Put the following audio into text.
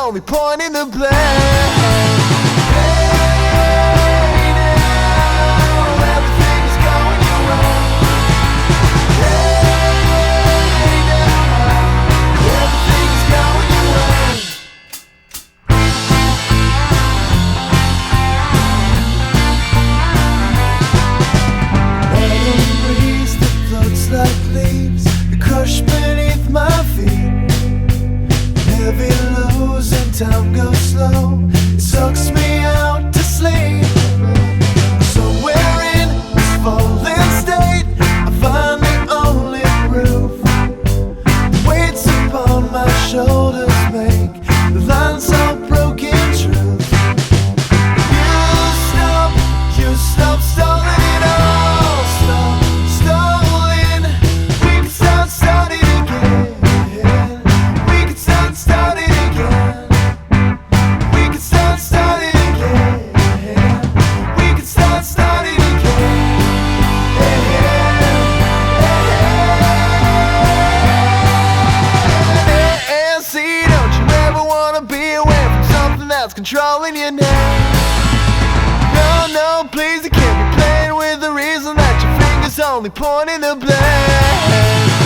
only point in the blame. Time goes slow, it sucks me out to sleep. Somewhere in this fallen state, I find the only proof. The weights upon my shoulders make the lines so broken truth. You stop stalling it all, stop stalling. We can start starting again. We can start starting again. Controlling you now. No, please, you can't be playing with the reason that your fingers only point in the blame.